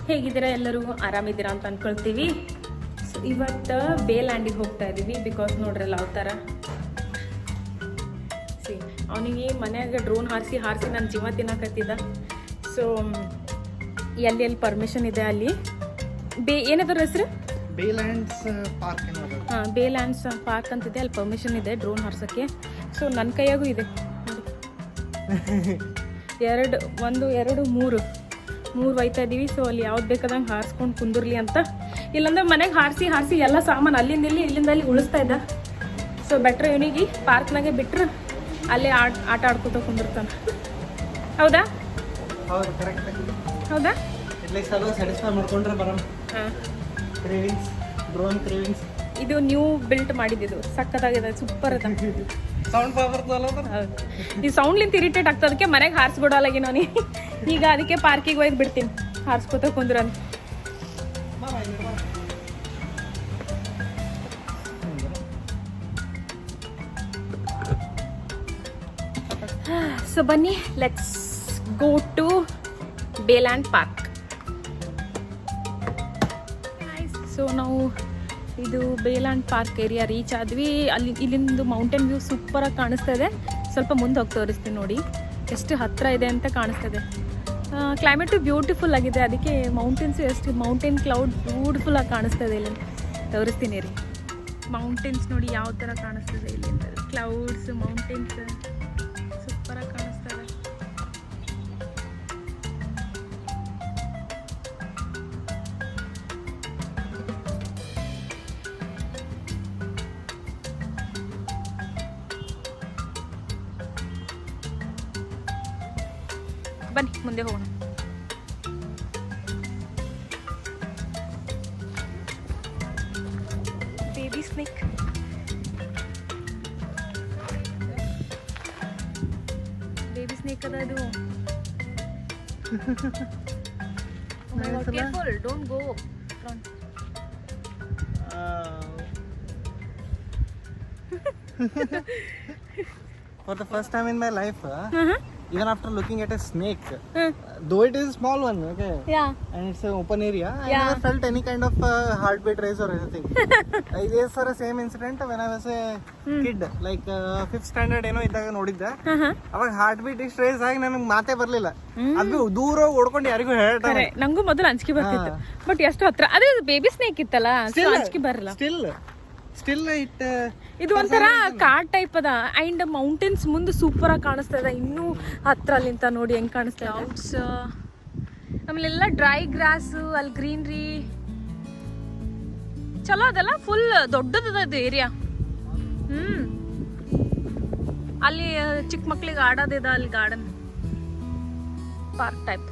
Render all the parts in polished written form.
ಹೇಗಿದ್ದೀರಾ ಎಲ್ಲರೂ? ಆರಾಮಿದ್ದೀರಾ ಅಂತ ಅಂದ್ಕೊಳ್ತೀವಿ. ಸೊ ಇವತ್ತು ಬೇಲ್ಯಾಂಡಿಗೆ ಹೋಗ್ತಾ ಇದ್ದೀವಿ. ಬಿಕಾಸ್ ನೋಡ್ರಲ್ಲ ಯಾವ ಥರ ಸಿ ಅವನಿಗೆ ಮನ್ಯಾಗ ಡ್ರೋನ್ ಹಾರಿಸಿ ನನ್ನ ಜೀವ ತಿನ್ನಕತ್ತಿದ್ದ. ಸೊ ಎಲ್ಲಿ ಪರ್ಮಿಷನ್ ಇದೆ ಅಲ್ಲಿ ಏನದ್ರ ಹೆಸರು? ಬೇಲ್ಯಾಂಡ್ಸ್ ಪಾರ್ಕ್. ಹಾಂ, ಬೇಲ್ಯಾಂಡ್ಸ್ ಪಾರ್ಕ್ ಅಂತಿದೆ. ಅಲ್ಲಿ ಪರ್ಮಿಷನ್ ಇದೆ ಡ್ರೋನ್ ಹಾರ್ಸೋಕ್ಕೆ. ಸೊ ನನ್ನ ಕೈಯಾಗೂ ಇದೆ. 2 3 ಒಯ್ತಾ ಇದ್ದೀವಿ. ಸೊ ಅಲ್ಲಿ ಯಾವ್ದು ಬೇಕಾದಂಗೆ ಹಾರಿಸ್ಕೊಂಡು ಕುಂದಿರ್ಲಿ ಅಂತ. ಇಲ್ಲಾಂದ್ರೆ ಮನೆಗೆ ಹಾರಿಸಿ ಎಲ್ಲ ಸಾಮಾನು ಅಲ್ಲಿಂದ ಇಲ್ಲಿ ಉಳಿಸ್ತಾ ಇದ್ದ. ಸೊ ಬೆಟ್ರ್ ಇವನಿಗೆ ಪಾರ್ಕ್ನಾಗೆ ಬಿಟ್ರೆ ಅಲ್ಲೇ ಆಟ ಆಡ್ಕೊತ ಕುಂದಿರ್ತಾನೆ. ಹೌದಾ? ಹೌದು, ಕರೆಕ್ಟ್. ಹೌದಾ? ಅಟ್ಲೀಸ್ಟ್ ಅದು ಸ್ಯಾಟಿಸ್ಫೈ ಮಾಡ್ಕೊಂಡ್ರೆ ಬರೋಣ. ಹಾಂ, ಕ್ರೇವಿಂಗ್ಸ್, ಡ್ರೋನ್ ಕ್ರೇವಿಂಗ್ಸ್. ಇದು ನ್ಯೂ ಬಿಲ್ಟ್ ಮಾಡಿದ್ದು ಸಖತ್ತಾಗಿದೆ, ಸೂಪರ್ ಅದ. ಸೌಂಡ್ ಪವರ್ ಹೌದು, ಈ ಸೌಂಡ್ಲಿಂತ ಇರಿಟೇಟ್ ಆಗ್ತದೆ. ಅದಕ್ಕೆ ಮನೆಗೆ ಹಾರಿಸ್ಬಿಡೋಲಾಗಿ ನಾನು ಈಗ ಅದಕ್ಕೆ ಪಾರ್ಕಿಗೆ ಒಯ್ದು ಬಿಡ್ತೀನಿ ಹಾರಿಸ್ಕೊತ ಕುಂದ್ರಂತ. ಸೊ ಬನ್ನಿ, let's go to Bayland park. So ನಾವು ಇದು ಬೇಲ್ಯಾಂಡ್ ಪಾರ್ಕ್ ಏರಿಯಾ ರೀಚ್ ಆದ್ವಿ. ಇಲ್ಲಿಂದು ಮೌಂಟೇನ್ ವ್ಯೂ ಸೂಪರಾಗಿ ಕಾಣಿಸ್ತಾ ಇದೆ. ಸ್ವಲ್ಪ ಮುಂದೆ ಹೋಗಿ ತೋರಿಸ್ತೀನಿ ನೋಡಿ ಎಷ್ಟು ಹತ್ತಿರ ಇದೆ ಅಂತ ಕಾಣಿಸ್ತಾ ಇದೆ. ಕ್ಲೈಮೇಟು ಬ್ಯೂಟಿಫುಲ್ ಆಗಿದೆ. ಅದಕ್ಕೆ ಮೌಂಟೇನ್ಸು ಎಷ್ಟು ಮೌಂಟೇನ್ ಕ್ಲೌಡ್ ಬ್ಯೂಟಿಫುಲ್ ಆಗಿ ಕಾಣಿಸ್ತಾ ಇದೆ. ಇಲ್ಲಿ ತೋರಿಸ್ತೀನಿ ರೀ. ಮೌಂಟೇನ್ಸ್ ನೋಡಿ ಯಾವ ಥರ ಕಾಣಿಸ್ತಿದೆ ಇಲ್ಲಿಂದ. ಕ್ಲೌಡ್ಸ್, ಮೌಂಟೇನ್ಸ್ ಸೂಪರಾಗಿ ಕಾಣಿಸ್ತಾ ಇದೆ. ಬನ್ನಿ ಮುಂದೆ ಹೋಗೋಣ. Baby snake. ಬೇಬಿ ಸ್ನೇಕ್ ಅದ ಇದು. Careful, don't go. For the first time in my life, even after looking at a snake, though it is a small one, okay, Yeah. and it's an open area, I Yeah. never felt any kind of heartbeat raise or anything. It is for the same incident when I was a kid, like 5th standard ಏನೋ ಇದ್ದಾಗ ನೋಡಿದ್ದೆ. ಅವಾಗ heart beat ಇಷ್ಟು race ಆಗಿ ನನಗೆ ಮಾತೇ ಬರ್ಲಿಲ್ಲ. ಅದು ದೂರ ಓಡ್ಕೊಂಡು ಯಾರಿಗೂ ಹೇಳ್ತಾರೆ. ನಂಗೂ ಮೊದಲು ಅಂಜಿಕೆ ಬರ್ತಿತ್ತು, ಬಟ್ ಎಷ್ಟು ಹತ್ರ. ಅದೇ ಬೇಬಿ ಸ್ನೇಕ್ ಇತ್ತಲ್ಲ, ಅಂಜಿಕೆ ಬರಲ್ಲ. ಸ್ಟಿಲ್ ಇಟ್ ಇದು ಒಂಥರ ಕಾಡ್ ಟೈಪ್ ಅದ. ಅಂಡ್ ಮೌಂಟೇನ್ಸ್ ಮುಂದೆ ಸೂಪರ್ ಆಗಿ ಕಾಣಿಸ್ತಾ ಇದೆ. ಇನ್ನೂ ಹತ್ರ ಅಲ್ಲಿಂತ ನೋಡಿ ಹೆಂಗ್ ಕಾಣಿಸ್ತಾ ಇದೆ. ಕ್ಲೌಡ್ಸ್, ಆಮೇಲೆಲ್ಲ ಡ್ರೈ ಗ್ರಾಸ್, ಅಲ್ಲಿ ಗ್ರೀನ್ರಿ ಚಲೋ ಅದಲ್ಲ. ಫುಲ್ ದೊಡ್ಡದದ ಅದು ಏರಿಯಾ. ಅಲ್ಲಿ ಚಿಕ್ಕ ಮಕ್ಳಿಗೆ ಆಡೋದಿದ. ಅಲ್ಲಿ ಗಾರ್ಡನ್ ಪಾರ್ಕ್ ಟೈಪ್.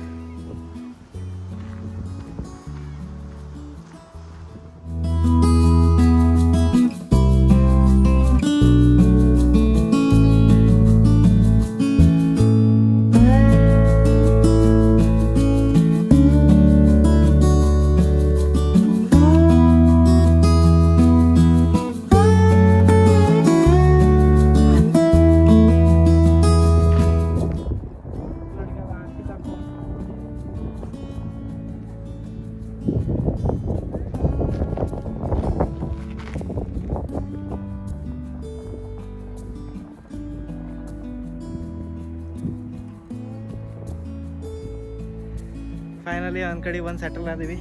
ಫೈನಲಿ ಒಂದ್ ಕಡೆ ಬಂದು ಸೆಟಲ್ ಆದಿವಿ.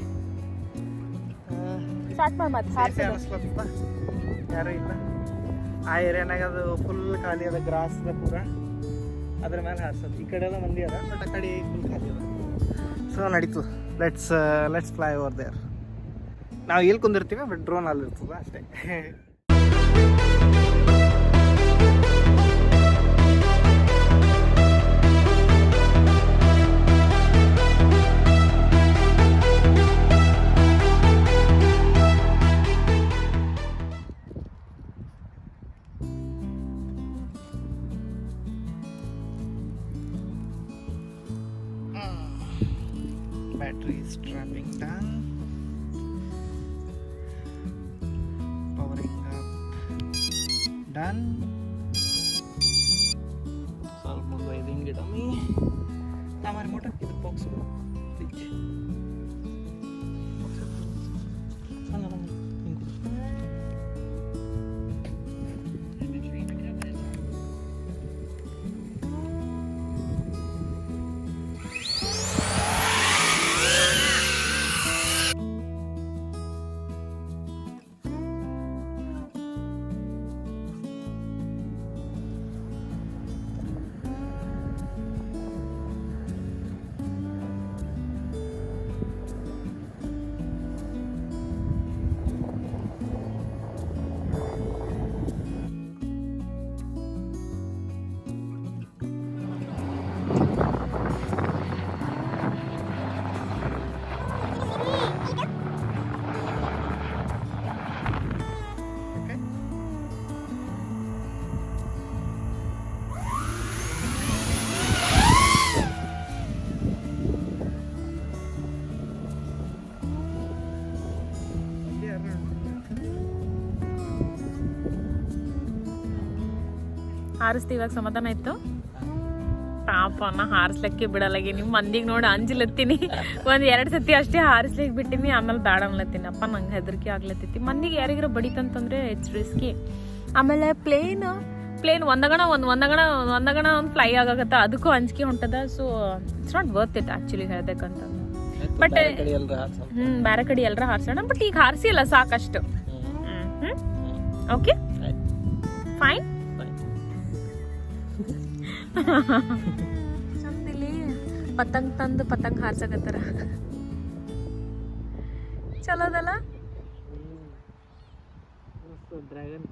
ಅನಿಸ್ಲತ್ತಪ್ಪ, ಯಾರೂ ಇಲ್ಲ ಆ ಏರಿಯಾನಾಗ. ಅದು ಫುಲ್ ಖಾಲಿ ಅದ, ಗ್ರಾಸ್ ಅದ ಪೂರ. ಅದ್ರ ಮೇಲೆ ಹಾರ್ಸೋದು. ಈ ಕಡೆ ಎಲ್ಲ ಮಂದಿ ಅದ, ಬಟ್ ಆ ಕಡೆ ಫುಲ್ ಖಾಲಿ ಅದ. ಸೊ ನಡೀತು. Let's fly over there. ನಾವು ಇಲ್ಲಿ ಕುಂದಿರ್ತೀವಿ, ಬಟ್ ಡ್ರೋನ್ ಅಲ್ಲಿ ಇರ್ತದ ಅಷ್ಟೇ. Battery is dropping down, powering up, done. ಸ್ವಲ್ಪ ಮುಂದೆ ಒಯ್ದು ಹಿಂಗಿಡಮಿ. ನಮ್ಮ ರಿಮೋಟ್ ಇದು ಬಾಕ್ಸ್ ಫ್ರಿಜ್. ಹಾರಿಸ್ತಿ ಇವಾಗ ಸಮಾಧಾನ ಆಯ್ತು. ಪಾಪ ನಾ ಹಾರಿಸ್ಲಿಕ್ಕೆ ಬಿಡಲಾಗಿ ನಿಮ್ಮ ಮಂದಿಗೆ ನೋಡಿ ಅಂಜ್ಲತ್ತೀನಿ. 1-2 ಸತಿ ಅಷ್ಟೇ ಹಾರಿಸ್ಲಿಕ್ಕೆ ಬಿಟ್ಟಿನಿ, ಆಮೇಲೆ ಬೇಡ ಅನ್ಲತ್ತೀನಿ. ಅಪ್ಪ ನಂಗೆ ಹೆದರಿಕೆ ಆಗ್ಲತ್ತೈತಿ. ಮಂದಿಗೆ ಯಾರಿಗಾರ ಬಡಿತಂತಂದ್ರೆ ಇಟ್ಸ್ ರಿಸ್ಕಿ. ಆಮೇಲೆ ಪ್ಲೇನ್ ಒಂದಗಣ ಒಂದು ಫ್ಲೈ ಆಗಾಗತ್ತ, ಅದಕ್ಕೂ ಅಂಜಿಕೆ ಹೊಂಟದ. So it's not worth it actually ಹೇಳ್ಬೇಕಂತಂದ್ರೆ. ಬಟ್ ಬೇರೆ ಕಡೆ ಎಲ್ಲರ ಹಾರ್ಸೋಣ. ಬಟ್ ಈಗ ಹಾರಿಸಿಲ್ಲ ಸಾಕಷ್ಟು. Okay fine. ಚಂದಿಲ್ಲಿ ಪತಂಗ್ ತಂದು ಪತಂಗ್ ಹಾರ್ಸಕತ್ತಾರ. ಚಲೋದಲ್ಲ? ಡ್ರ್ಯಾಗನ್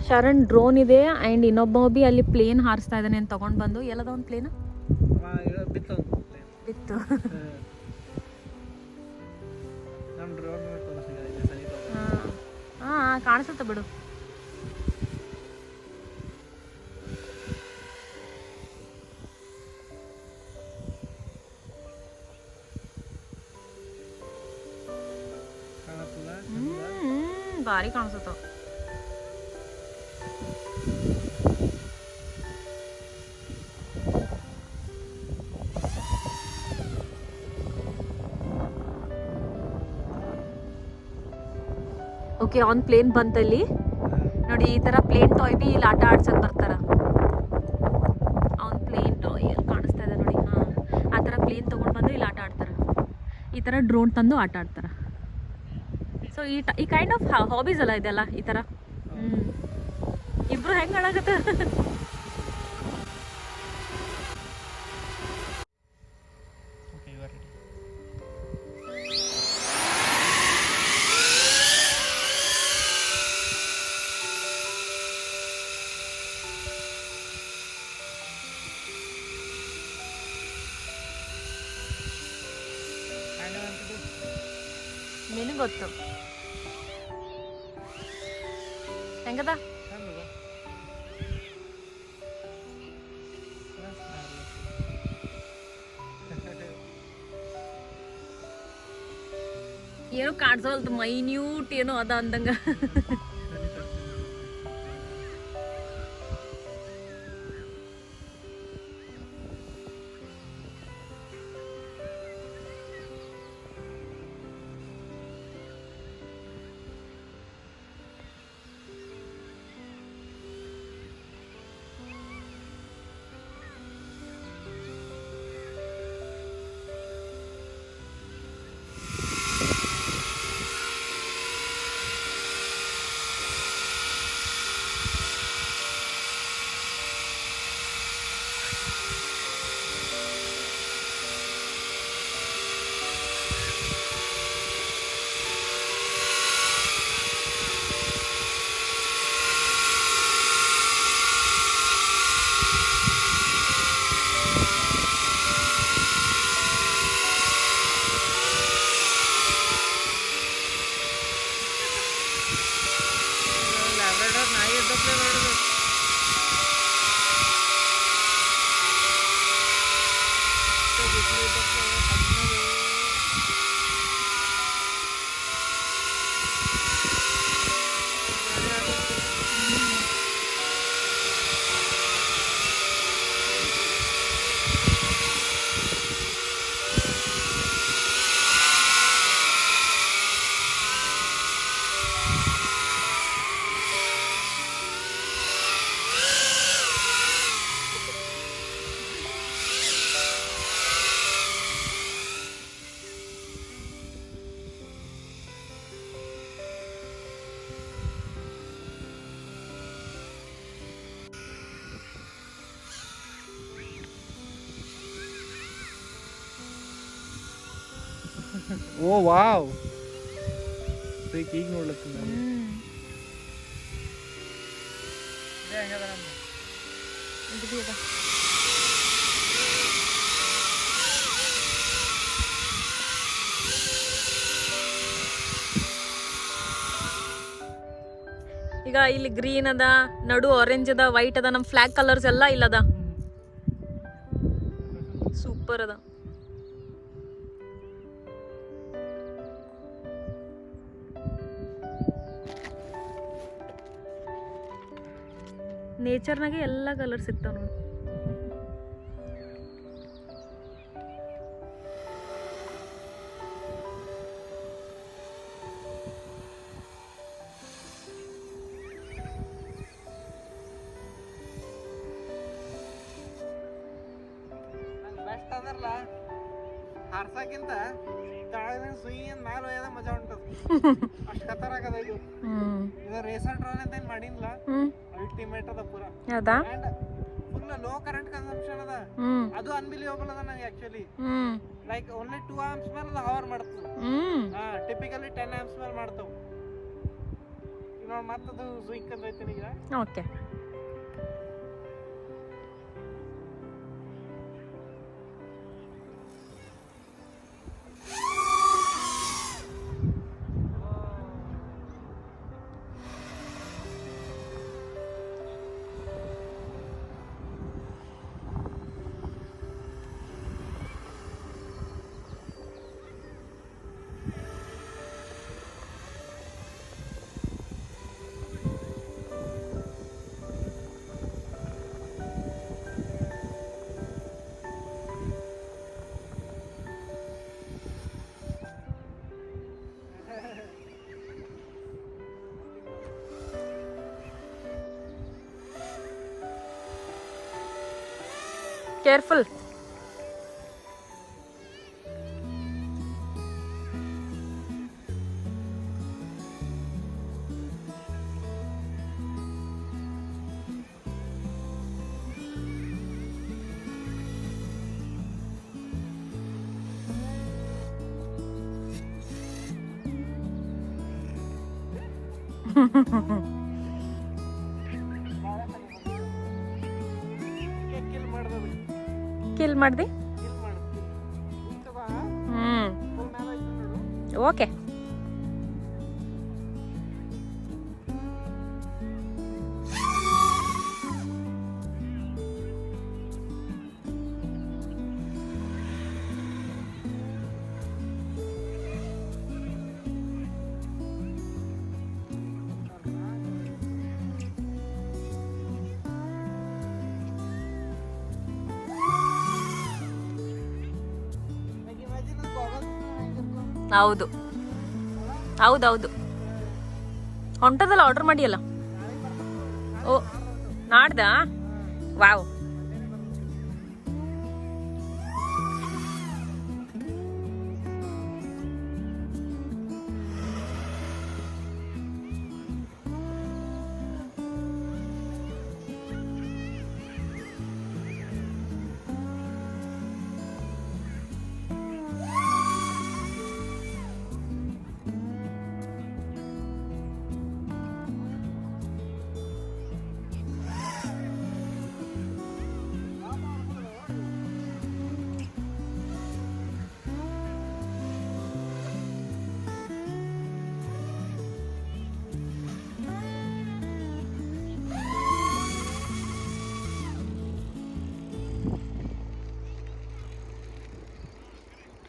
ಶರಣ್ ಡ್ರೋನ್ ಇದೆ ಆ್ಯಂಡ್ ಇನ್ನೊಬ್ಬ ಬಿ ಅಲ್ಲಿ ಪ್ಲೇನ್ ಹಾರಿಸ್ತಾ ಇದ್ದಾನೆ ಅಂತ ತಗೊಂಡು ಬಂದು. ಎಲ್ಲದ ಒಂದು ಪ್ಲೇನ್ ಬಿತ್ತು. ಹಾಂ ಕಾಣಿಸುತ್ತೆ ಬಿಡು. ಭಾರಿ ಕಾಣಿಸುತ್ತ. ಓಕೆ ಆನ್ ಪ್ಲೇನ್ ಬಂತಲ್ಲಿ ನೋಡಿ. ಈ ಥರ ಪ್ಲೇನ್ ಟಾಯ್ ಬಿ ಇಲ್ಲಿ ಆಟ ಆಡ್ಸಕ್ಕೆ ಬರ್ತಾರ. ಆನ್ ಪ್ಲೇನ್ ಟಾಯ್ ಕಾಣಿಸ್ತಾ ಇದೆ ನೋಡಿ. ಹಾಂ, ಆ ಥರ ಪ್ಲೇನ್ ತೊಗೊಂಡು ಬಂದು ಇಲ್ಲಿ ಆಟ ಆಡ್ತಾರೆ. ಈ ಥರ ಡ್ರೋನ್ ತಂದು ಆಟ ಆಡ್ತಾರೆ. ಸೊ ಈ ಕೈಂಡ್ ಆಫ್ ಹಾಬೀಸ್ ಅಲ್ಲ ಇದೆಲ್ಲ ಈ ಥರ. ಇಬ್ರು ಹೆಂಗೆ ಆಡಾಕತ್ತ. ನಿನಗೆ ಗೊತ್ತು ಹೆಂಗದ. ಏನೋ ಕಾಣಿಸೋಲ್ತು, ಮೈನ್ಯೂಟ್ ಏನೋ ಅದ ಅಂದಂಗ. ಓ ವಾವ್ ಈಗ ನೋಡ್ಲತ್ತೀನಿ ನಾನು. ಇದೇ ಹೆಂಗದ ನಮ್ದು? ಇದು ಬಿ ಅದ. ಈಗ ಇಲ್ಲಿ ಗ್ರೀನ್ ಅದ, ನಡು ಆರೆಂಜ್ ಅದ, ವೈಟ್ ಅದ, ನಮ್ಮ ಫ್ಲಾಗ್ ಕಲರ್ಸ್ ಎಲ್ಲ ಇಲ್ಲದ. ಸೂಪರ್ ಅದ. ನೇಚರ್ನಾಗೆ ಎಲ್ಲ ಕಲರ್ ಸಿಗ್ತಾವ ನೋಡಿ. ಬೆಸ್ಟ್ ಅದಲ್ಲ ಹಾರ್ಸಕ್ಕಿಂತ ಕೆಳಗಿನ ಸುಯಿ ಮ್ಯಾಲ ಒಯ್ಯದ ಮಜಾ ಉಂಟದ. ಅಷ್ಟು ಖತರಾಗದ ಇದು. ಇದು ರೇಸರ್ ಡ್ರೋನ್ ಅಂತ ಏನ್ ಮಾಡಿಲ್ಲ, ಅಲ್ಟಿಮೇಟ್ ಅದ ಪೂರ. ಹೌದಾ? And full low current consumption ಅದ. ಅದು ಅನ್ಬಿಲಿಯಬಲ್ ಅದ ನಂಗೆ ಆಕ್ಚುಲಿ. ಲೈಕ್ ಓನ್ಲಿ 2 amps ಮೇಲೆ ಅದು ಹವರ್ ಮಾಡ್ತದೆ. ಟಿಪಿಕಲಿ 10 amps ಮೇಲೆ ಮಾಡ್ತಾವ. ಈಗ ನೋಡಿ ಮತ್ತದು ಸ್ವಿಂಕ್ ಅಂತ ಐತಿ ಈಗ. ಓಕೆ. Careful. ಕಿಲ್ ಮಾಡ್ದಿ? ಓಕೆ. ಹೌದು ಹೌದೌದು. ಹೊಂಟದಲ್ಲ, ಆರ್ಡರ್ ಮಾಡಿಯಲ್ಲ. ಓ ನಾಡ್ದ? ವಾವ್.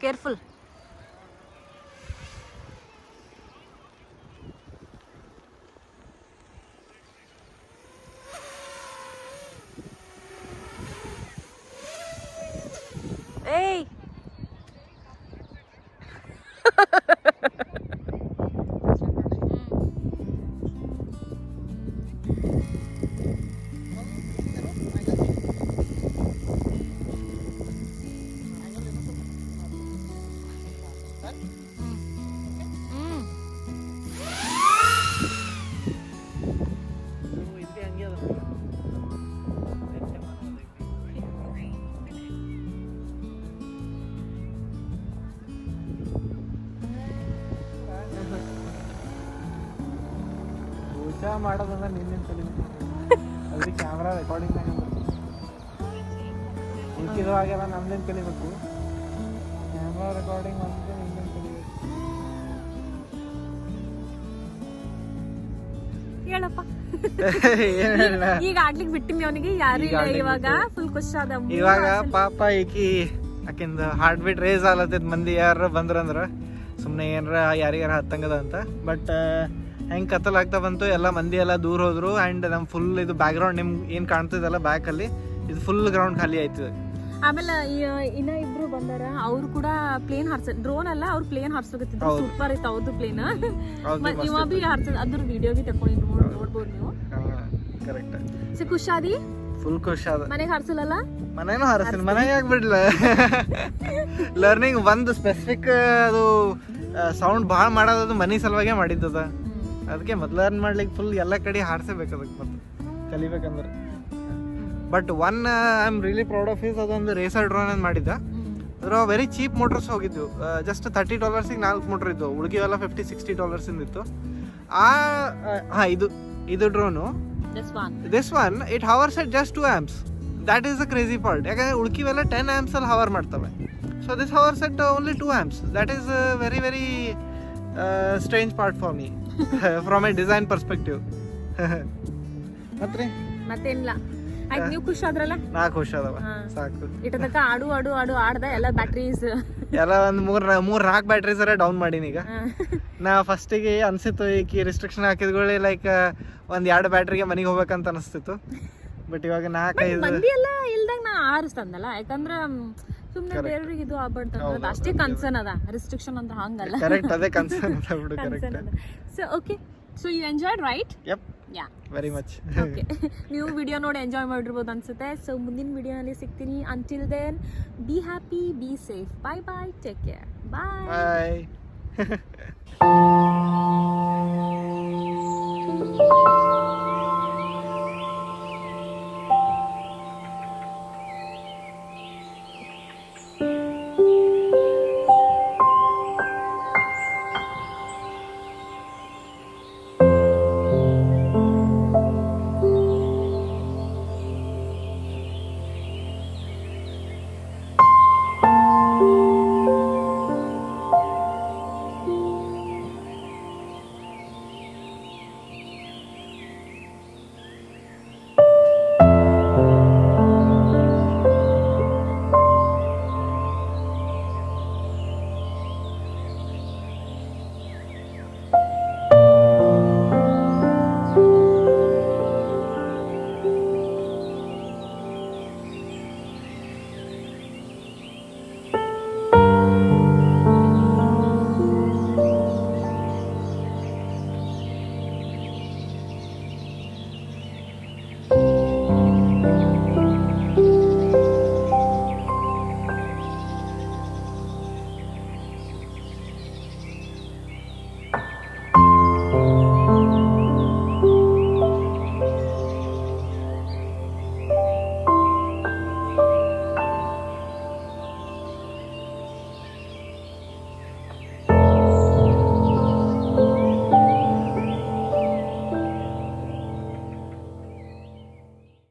Careful. Hey. ಎಂಜಾಯ್ ಮಾಡೋದಂದ್ರೆ ನಿನ್ನೆ ಕಲಿಬೇಕು ಅದ್ರಿಗೆ ಕ್ಯಾಮ್ರಾ ರೆಕಾರ್ಡಿಂಗ್ನಾಗ ಉಳ್ಕಿದವಾಗೆಲ್ಲ ನಮ್ದೇನು ಕಲಿಬೇಕು ಕ್ಯಾಮ್ರಾ ರೆಕಾರ್ಡಿಂಗ್ ಅಂದ್ರೆ ನಿಮ್ದೇನು ಕಲಿಬೇಕು. ಹೇಳಪ್ಪ ಏನಿಲ್ಲ ಈಗ ಆಗ್ಲಿಕ್ಕೆ ಬಿಟ್ಟಿನಿ ಅವನಿಗೆ ಯಾರು ಇಲ್ಲ ಇವಾಗ ಫುಲ್ ಖುಷಿ ಆದ ಇವಾಗ ಪಾಪ ಆಕಿಂದ ಹಾರ್ಟ್ ಬೀಟ್ ರೇಸ್ ಆಲತ್ತದ ಮಂದಿ ಯಾರು ಬಂದ್ರಂದ್ರ ಸುಮ್ಮನೆ ಏನಾರ ಯಾರಿಗಾರ ಹತ್ತಂಗದ ಅಂತ. ಬಟ್ ಹೆಂಗೆ ಕತ್ತಲ್ ಆಗ್ತಾ ಬಂತು ಎಲ್ಲ ಮಂದಿ ಎಲ್ಲ ದೂರ ಹೋದ್ರು ಆ್ಯಂಡ್ ನಮ್ಮ ಫುಲ್ ಇದು ಬ್ಯಾಕ್ಗ್ರೌಂಡ್ ನಿಮ್ಗೆ ಏನು ಕಾಣ್ತಿದಲ್ಲ ಬ್ಯಾಕಲ್ಲಿ ಇದು ಫುಲ್ ಗ್ರೌಂಡ್ ಖಾಲಿ ಆಯ್ತು. ಆಮೇಲೆ ಇನ್ನ ಇಬ್ರು ಬಂದಾರ ಅವ್ರು ಕೂಡ ಪ್ಲೇನ್ ಹಾರ್ಸ ಡ್ರೋನ್ ಅಲ್ಲ ಅವ್ರು ಪ್ಲೇನ್ ಹಾರ್ಸೋಕತ್ತಿದ್ರು ಸೂಪರ್ ಇತ್ತು ಅವ್ರದ್ದು ಪ್ಲೇನ್. ಇವ ಬಿ ಹಾರ್ಸದ್ ಅದ್ರ ವಿಡಿಯೋ ಬಿ ತಕೊಂಡಿ ನೋಡ್ಬೋದು ನೀವು. ಕರೆಕ್ಟ್ ಸೊ ಖುಷಾದಿ ಫುಲ್ ಖುಷಿ ಆದ. ಮನೆಗೆ ಹಾರ್ಸಲ್ಲ ಮನೇನು ಹಾರಿಸ್ತೀನಿ ಮನೆಗೆ ಆಗ್ಬಿಡ್ಲ ಲರ್ನಿಂಗ್ ಒಂದು ಸ್ಪೆಸಿಫಿಕ್ ಅದು ಸೌಂಡ್ ಭಾಳ ಮಾಡೋದು ಮನೆ ಸಲುವಾಗೆ ಮಾಡಿದ್ದದ. ಅದಕ್ಕೆ ಮೊದ್ಲು ಲರ್ನ್ ಮಾಡ್ಲಿಕ್ಕೆ ಫುಲ್ ಎಲ್ಲ ಕಡೆ ಹಾರಿಸಬೇಕು ಅದಕ್ಕೆ ಮತ್ತೆ ಕಲಿಬೇಕಂದ್ರೆ. But one I am really proud of is ಅದೊಂದು ರೇಸರ್ ಡ್ರೋನ್ ಅಂತ ಮಾಡಿದ್ದ. ಅದ್ರ ವೆರಿ ಚೀಪ್ ಮೋಟರ್ಸ್ ಹೋಗಿದ್ವು, ಜಸ್ಟ್ $30 4 ಮೋಟರ್ ಇದ್ದು, ಉಳಿಗೆಲ್ಲ $50-60 ಇತ್ತು. ಹಾಂ ಇದು drone this one it hovers at just 2 amps. That is the crazy part. ಯಾಕಂದರೆ ಉಳ್ಕಿವೆಲ್ಲ 10 amps ಅಲ್ಲಿ ಹವರ್ ಮಾಡ್ತವೆ. So this hovers at only 2 amps. That is very very strange part for me from A design perspective. ಮತ್ತೇನಿಲ್ಲ ಆಯ್ತು. ನೀವು ಖುಷಿ ಆದ್ರಲ್ಲ? ನಾ ಖುಷಿ ಅದವ ಸಾಕು. ಇಟ್ಟದಕ್ಕ ಆಡ್ದ ಎಲ್ಲ ಬ್ಯಾಟ್ರೀಸ್ ಎಲ್ಲ ಒಂದು 3-4 ಬ್ಯಾಟ್ರೀಸ್ ಡೌನ್ ಮಾಡೀನಿ ಈಗ. ನಾ ಫಸ್ಟಿಗೆ ಅನ್ಸಿತ್ತು ಈಗ ರಿಸ್ಟ್ರಿಕ್ಷನ್ ಹಾಕಿದ್ಕೊಳ್ಳಿ ಲೈಕ್ 1-2 ಬ್ಯಾಟ್ರಿಗೆ ಮನೆಗೆ ಹೋಗ್ಬೇಕಂತ ಅನಿಸ್ತಿತ್ತು. ಬಟ್ ಇವಾಗ 4-5 ಮಂದಿ ಎಲ್ಲ ಇಲ್ದಾಗ ನಾ ಆರಿಸ್ತಂದಲ್ಲ. ಯಾಕಂದ್ರ ಸುಮ್ಮನೆ ಬೇರೆಯವ್ರಿಗೆ ಇದು ಆಗ್ಬಾರ್ದು ಅಷ್ಟೇ ಕನ್ಸರ್ನ್ ಅದ. ರಿಸ್ಟ್ರಿಕ್ಷನ್ ಅಂದ್ರೆ ಹಂಗಲ್ಲ. ಕರೆಕ್ಟ್ ಅದೇ ಕನ್ಸರ್ನ್ ಅದ ಬಿಡು. Correct. So okay, so you enjoyed right? Yup, yeah, very much. Okay, ನೀವು ವಿಡಿಯೋ ನೋಡಿ ಎಂಜಾಯ್ ಮಾಡಿರ್ಬೋದು ಅನ್ಸುತ್ತೆ. ಸೊ ಮುಂದಿನ ವಿಡಿಯೋನಲ್ಲಿ ಸಿಗ್ತೀನಿ. Until then be happy, be safe, bye bye, take care, bye.